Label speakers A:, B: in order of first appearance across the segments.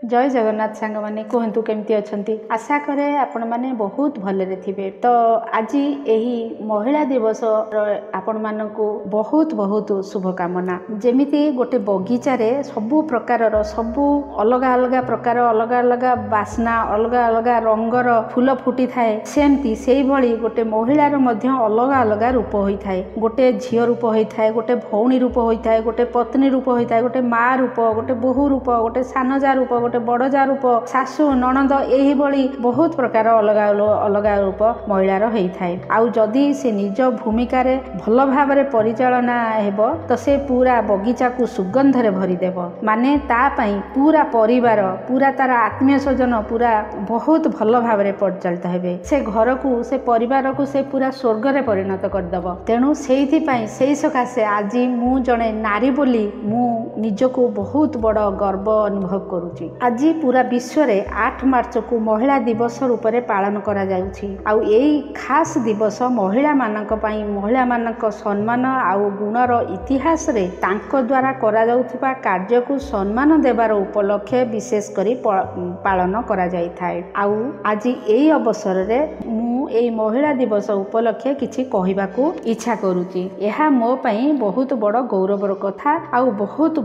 A: जय जगन्नाथ सांग माने कहतु केमती अच्छा आशा करे आपण मैंने बहुत भलरे थे। तो आज यही महिला दिवस आपण मानक बहुत बहुत शुभकामना। जमीती गोटे बगीचार सबु प्रकार सबु अलग अलग प्रकार अलग अलग बास्ना अलग अलग रंगर फूल फुटी थाए सेमती से भली गोटे महिलार मध्य अलग अलग रूप होता है। गोटे झील रूप होता है, गोटे भौणी रूप होता है, गोटे पत्नी रूप होता है, गोटे माँ रूप, गोटे बोहू रूप, गोटे सानजा रूप, गोटे बड़जा रूप, शाशु ननद यही भली बहुत प्रकार अलग अलग रूप महिलार होता है। आउ जदि से निज भूमिका रे भल भाव परिचालना हेब तो से पूरा बगीचा को सुगंधरे भरीदेव। माने ता पई पूरा परिवार पूरा तार आत्मीय स्वजन पूरा बहुत भल भाव परिचालित हेबे। से घर को से परिवार को से पूरा स्वर्ग रे परिणत करदेव। तेणु से सकाशे आज मु जड़े नारी बोली मु निजको बहुत बड़ गर्व अनुभव करुची। आज पूरा विश्व रे 8 मार्च को महिला दिवस रूप में पालन करा जाउछि। आउ एई खास दिवस महिला मानक पई महिला मानक सम्मान आउ गुणर इतिहास रे तांको द्वारा करा जाउथिबा कार्य को सम्मान देवार उपलक्ष्य विशेष करी पालन करा जाई थाए। आउ आज एई अवसर रे मु एई महिला दिवस उपलक्ष्य किछि कहिबाकू इच्छा करूची। यह मो पई बहुत बड़ गौरवर कथा आउ बहुत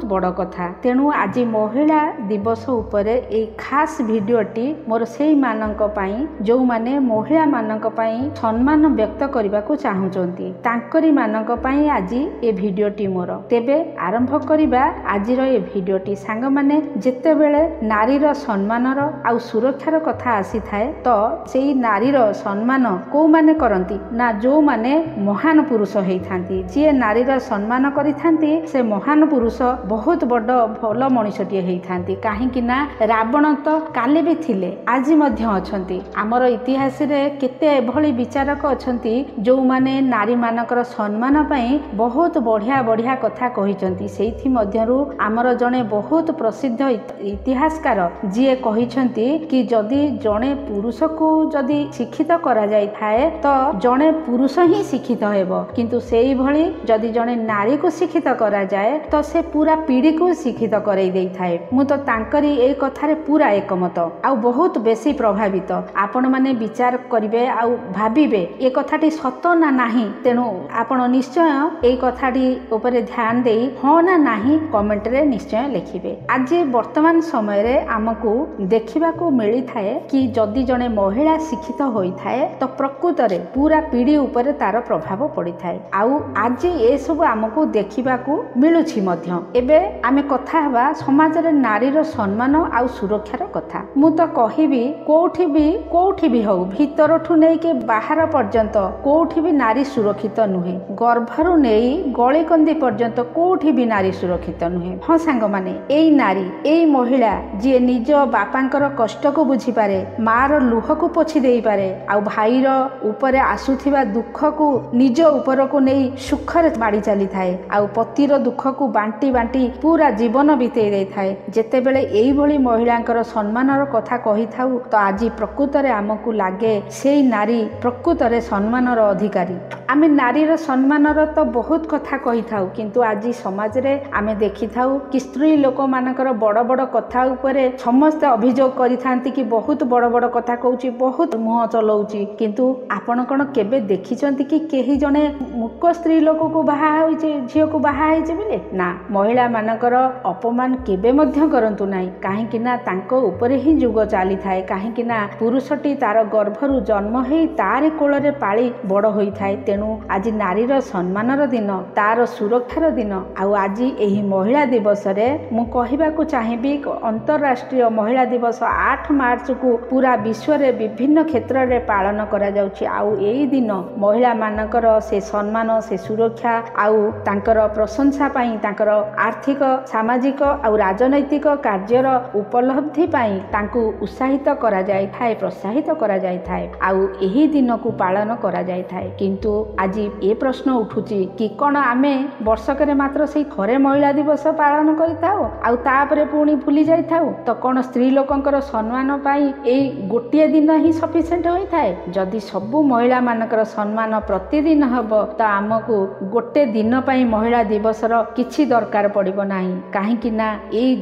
A: बड़ कथा। तेणु आज महिला दिवस उपरे ए खास भिडियोटी मोर सेई मानक पई जो माने महिला मानक पई सम्मान व्यक्त करबा को चाहुचंती तांकरी मानक पई आज ए भिडियोटी मोर। तेबे आरंभ करिबा आजिर ए भिडियोटी। सांग माने जेते बेले नारीर सम्मानर आउ सुरक्षार कथा आसी थाए तो सेई नारीर सम्मान को माने करंती ना जो माने महान पुरुष हेई थांती जे नारीर सम्मान करि थांती से महान पुरुष बहुत बड़ भल मनुष्यटी हेई थांती। काहेकि ना रावण तो काले भी थिले आज मध्य अछंती। आमर इतिहास रे केते एभली विचारक अछंती जो माने नारी मानकर सम्मान पई बहुत बढ़िया बढ़िया कथा कहिचंती। सेइथि मध्यरु आमर जने बहुत प्रसिद्ध इतिहासकार जिए कहिचंती कि जदि जने पुरुष को जदि शिक्षित करा जाय थाए तो जने पुरुष ही शिक्षित हेबो, किंतु सेई भली जदि जने नारी को शिक्षित करा जाए तो से पूरा पीढ़ी को शिक्षित करई देई थाए। मु तो तांकरी ए कथारे पूरा एकमत आउ बहुत बेसी प्रभावित। आपण माने विचार करिवे आउ भाबिबे ए कथाटी सत ना नाही। तेणु आपण निश्चय ए कथाटी उपरे ध्यान देई हाँ ना नाही कमेंट रे निश्चय लिखिबे। आज वर्तमान समय रे आमको देखिबा को मिली थाए कि जदि जने महिला शिक्षित होई थाए तो प्रकृत रे पूरा पीढ़ी उपरे तार प्रभाव पड़ी थाए। आउ आज ए सब आमको देखिबा को मिलुछि मध्य। एबे आमे कथा हवा समाज रे नारीर सम्मान आउ सुरक्षार कथा। मु तो कहिबी कोठी भी हो भीतरठू नै के बाहर पर्यंत कोठी भी नारी सुरक्षित नुहे। गर्भरु नेई गळीकंदी पर्यंत कोठी भी नारी सुरक्षित नुहे। हाँ सांग माने एई नारी एई महिला जे निज बापांकर कष्ट को बुझी पारे, मार लुह को पोछि देई पारे, आउ भाईर उपरे आसुथिबा दुख को निज ऊपर को नेई सुखरे माड़ी चली थाए, आउ पतिर दुख को बांटी बांटी पूरा जीवन बितेई देई थाए। जेते बेले एई भली महिलांकर सम्मानर कथा कहि थाउ तो आज प्रकृत रे आमको लागे सेई नारी प्रकृत रे सम्मानर अधिकारी। आमे नारीर सम्मानर तो बहुत कथा कहि थाउ, किंतु आज समाज रे आमे देखि थाउ कि स्त्री लोक मानकर बड़ बड़ कथा उपरे समस्त अभियोग करि थांती कि बहुत बड़ बड़ कथा कहूची, बहुत मुह चलाउची। किंतु आपण कोन केबे देखिचंती कि केही जने मूक स्त्री लोक को बाहा होइचे झियो को बाहा होइचे बिले ना। महिला मानकर अपमान केबे मध्य करंतु नाही। काहेकि ना तांको उपरे ही जुग चली थाए। काहेकि ना पुरुषटी तार गर्भरु जन्म हेई तारि कोଳରେ पाଳି बड़ होई थाए। तेणु आज नारीर सम्मानर दिन, तार सुरक्षार दिन। आउ आज एही महिला दिवस रे मु कहिबाकू चाहिबी अंतरराष्ट्रीय महिला दिवस 8 मार्च को पूरा विश्व रे विभिन्न क्षेत्र रे पालन करा जाउछि। आउ एई दिन महिला मानकर से सम्मान से सुरक्षा आउ तांकर प्रशंसा पई तांकर आर्थिक सामाजिक आउ राजनैतिक कार्यर उपलब्धि पई तांकू उत्साहित करा जाय थाए, प्रोत्साहित करा जाय थाए। आउ एही दिन को पालन करा जाय थाए। किंतु आज ए प्रश्न उठुची कि कोन आमे वर्षक रे मात्र सेई थरे महिला दिवस पालन करिताओ आउ तापरे पुणी भूली जाय थाउ तो कोन स्त्री लोकंकर सम्मान पई एई गोटिए दिन ही सफिशिएंट सफिशिएंट होता है जदि सबू महिला मानकर सम्मान प्रतिदिन हम तो आमको गोटे दिन पर महिला दिवस किछि दरकार पड़िबो नाही काहेकि ना एई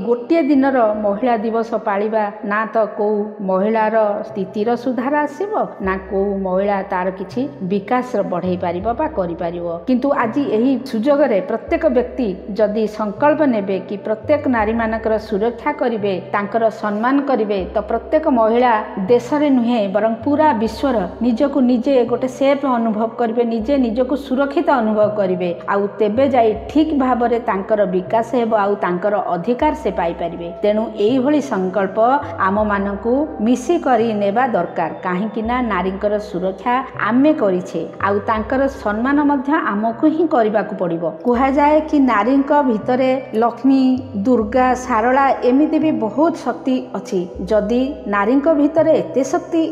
A: गोटे दिनर महिला दिवस पालिबा ना तो को महिलार स्थितिर सुधार आसीबो ना को महिला तार किछि विकास बढ़ाई पारिबो बा करि पारिबो किंतु आज एही सुजोग रे प्रत्येक व्यक्ति जदि संकल्प नेबे कि प्रत्येक नारी मानकर सुरक्षा करिवे तांकर सम्मान करिवे तो प्रत्येक महिला देश रे नुहे बरं पूरा विश्व निजको निजे गोटे सेफ अनुभव करिवे निजे निजको सुरक्षित अनुभव करिवे आउ तेबे जाई ठीक भाबरे तांकर विकास हेबो आउ तांकर अधिकार से पाई परिवे तेणु एई भली संकल्प आम मानकू मिसी करी नेबा दरकार काहेकि ना नारीकर सुरक्षा आमे करिछे आउ तांकर सम्मान मध्य आमको ही करबाकू पड़िबो कुहा जाए कि नारीଙ୍କ भितरे लक्ष्मी दुर्गा सारला एमिति भी बहुत शक्ति अछि जदि नारीଙ୍କ भितरे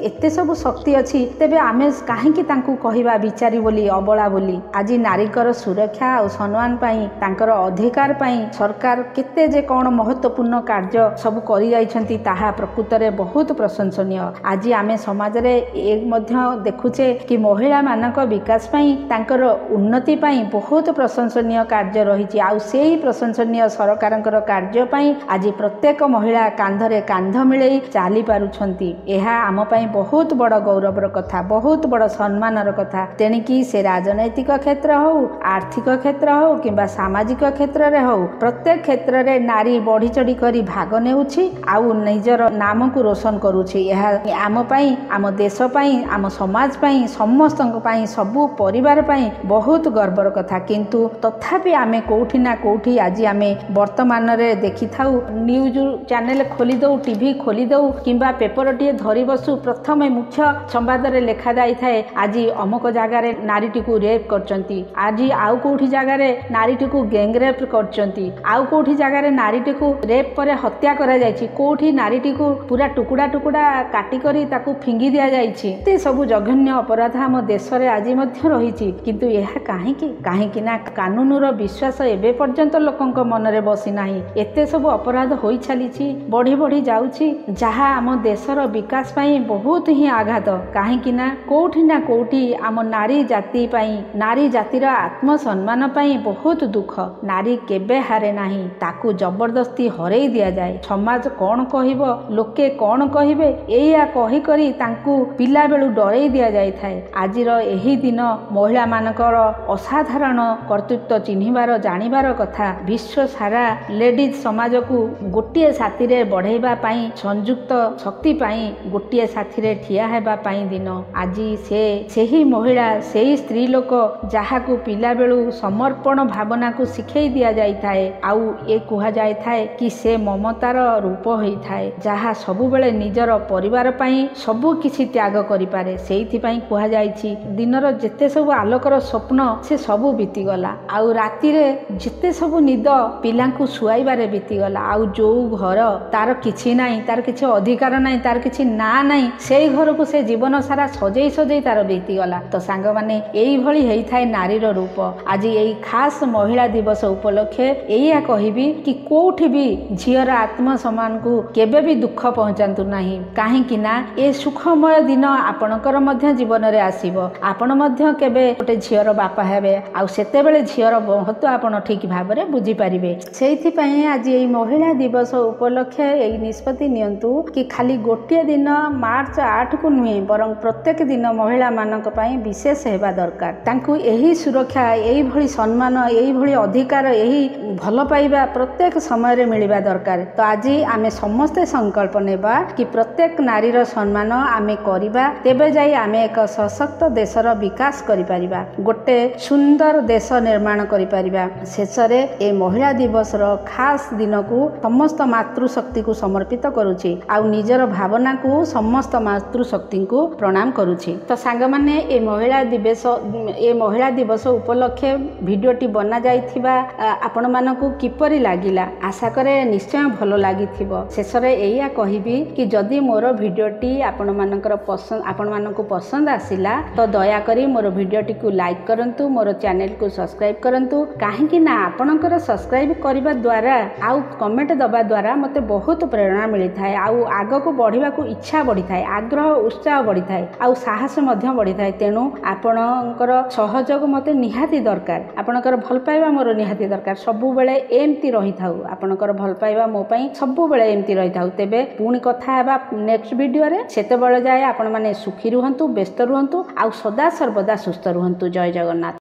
A: एते सब शक्ति अछि तेबे आमे काहेकि तांकू कहिबा विचारी बोली अबला बोली आज नारीकर सुरक्षा और सम्मान पाई तांकर अधिकार पाई सरकार केते जे कौन महत्वपूर्ण कार्य सब करि जाइछंती ताहा प्रकृत रे बहुत प्रशंसनीय आज आमे समाज रे एक मध्य देखुचे कि महिला मानक विकास पाई तांकर उन्नति पाई बहुत प्रशंसनीय कार्य रहिछि आ सेही प्रशंसनीय सरकारंकर कार्य पाई आज प्रत्येक महिला कांधरे कांध मिलई चाली पारुछंती एहा आम पाई बहुत बड़ गौरवर कथा बहुत बड़ सम्मानर कथा तेणिकी से राजनैतिक क्षेत्र हो आर्थिक क्षेत्र हो किंबा सामाजिक क्षेत्र रे हो प्रत्येक क्षेत्र रे नारी बढ़ी चढ़ी करी भाग नेउछि आउ निजर नाम को रोशन करूछि एहा आम पाई आम देश पाई आम समाज पाई समस्तक पाई सबु परिवार पाई बहुत गर्वर कथा किंतु तथापि आमे कोठी ना कोठी आज आमे वर्तमान रे देखि थाउ न्यूज चैनल खोली दउ टीवी खोली दउ किंबा पेपर टी धरी बसु प्रथम मुख्य संवाद रे लिखा जाई थाए आज अमुक जगह रे नारीटी को रेप करचंती आज आउ कोठी जगह रे नारीटी को गैंग रेप करचंती आउ कोठी जगह रे नारीटी को रेप पर हत्या करा जायछि कोठी नारीटी को पूरा टुकुड़ा टुकुड़ा काटी करी ताकू फिंगी दिया जायछि ते सब जघन्य अपराध हम देश रे आज मध्य रहिछि किंतु यह काहेकि ना कानून रो विश्वास एबे पर्यंत लोकंक मन रे बसी नाही एते सब अपराध होई छालिछि बढ़ी बढ़ी जाउछि जहा आम देशर विकास पाई बहुत ही आघात काहेकि ना कोठी आम नारी जाति पाई नारी जातिर आत्मसम्मान पाई बहुत दुख नारी केबे हारे नाही ताकू जबरदस्ती हरेई दिया जाए समाज कौन कहिबो लोके कौन कहिबे एया कहि करी तांकू पिला बेलू डरेई दिया जाय थाए आजिर एही दिन महिला मानकर असाधारण कर्तृत्व चिन्हिबार जानिबार कथा विश्व सारा लेडीज समाज को गोटे साथी रे बढ़ाइबा पाई संयुक्त शक्ति पाई गोटे साथी रे ठिया हेबा पाई दिन आज सेही महिला सेही स्त्री लोक जहाकू पिला बेलू समर्पण भावना को शिखई दिया जाय थाए आउ ए कुहा जाय थाए कि से ममतार रूप होई थाए जहा सबु बेले निजर परिवार पाई सबु किछि त्याग करि पारे सेहिथि पाई कुहा जायछि दिनर जेते सब आलोकर स्वप्न से सबु बीती गला आउ राति रे जेते सबु निद पिलांकु सुआइबारे बीती गला आउ जो घर तार किछि नाही तार किछि अधिकार नाही तार किछि ना नाही सेही घर को से जीवन सारा सजेई तार बीती गला तो सांग माने एई भली हेई थाए नारीर रूप आज एई खास महिला दिवस उपलक्षे एया कहिबी कि कोठी भी झियर आत्मसम्मान को केबे भी दुख पहुंचातु नाही काहेकि ना ए सुखमय दिन आपणकर मध्य जीवन रे आसीबो आपण मध्य केबे गोटे झियर बापा हेबे आ सेते बेले झियर महत्व आपण ठीक भाबरे बुझी पारिबे सेहिथि पई आज एई महिला दिवस उपलक्षे एई निष्पत्ति नियंतु कि खाली गोटे दिन मार्च 8 को नुहे बरं प्रत्येक दिन महिला मानक पई विशेष हेबा दरकार तांकू एही सुरक्षा एही भली सम्मान एही भली अधिकार एही भल पाइबा प्रत्येक समय रे मिलिबा दरकार तो आज आमे समस्ते संकल्प नेबा कि प्रत्येक नारीर सम्मान आमे करिबा तेबे जाई आमे एक सशक्त देशर विकास करि परिबा गोटे सुंदर देश निर्माण करि परिबा शेषरे ए महिला दिवस रो खास दिन को समस्त मातृशक्ति को समर्पित करूछि आ निजर भावना को समस्त मातृशक्ति को प्रणाम करूछि तो सांग माने ए महिला दिवस उपलक्षे वीडियोटी बना जाइथिबा आपण मानकू किपरि लागिला आशा करे निश्चय भलो लागिथिबो शेषरे एया कहिबी कि जदि मोर वीडियोटी आपण मानकू पसंद आसिला तो दया करी मोर वीडियोटी को लाइक करंतु मोर चैनल को सब्सक्राइब करंतु काहेकि ना आपणकर सब्सक्राइब करबा द्वारा आउ कमेंट दबा द्वारा मते बहुत प्रेरणा मिली थाए आउ आगो को बढ़िबा କରିବାକୁ ଇଚ୍ଛା ବଢ଼ିଥାଏ, ଆଗ୍ରହ ଉତ୍ସାହ ବଢ଼ିଥାଏ ଆଉ ସାହସ ମଧ୍ୟ ବଢ଼ିଥାଏ। ତେଣୁ ଆପଣଙ୍କର ସହଯୋଗ ମୋତେ ନିହାତି ଦରକାର, ଆପଣଙ୍କର ଭଲ ପାଇବା ମୋର ନିହାତି ଦରକାର। ସବୁବେଳେ ଏମିତି ରହିଥାଉ, ଆପଣଙ୍କର ଭଲ ପାଇବା ମୋ ପାଇଁ ସବୁବେଳେ ଏମିତି ରହିଥାଉ। ତେବେ ପୁଣି କଥା ହେବା ନେକ୍ସଟ ଭିଡ଼ିଓରେ। ସେତେବେଳେ ଯାଏ ଆପଣମାନେ ସୁଖୀ ରୁହନ୍ତୁ, ବ୍ୟସ୍ତ ରୁହନ୍ତୁ ଆଉ ସଦା ସର୍ବଦା ସୁସ୍ଥ ରୁହନ୍ତୁ। ଜୟ ଜଗନ୍ନାଥ।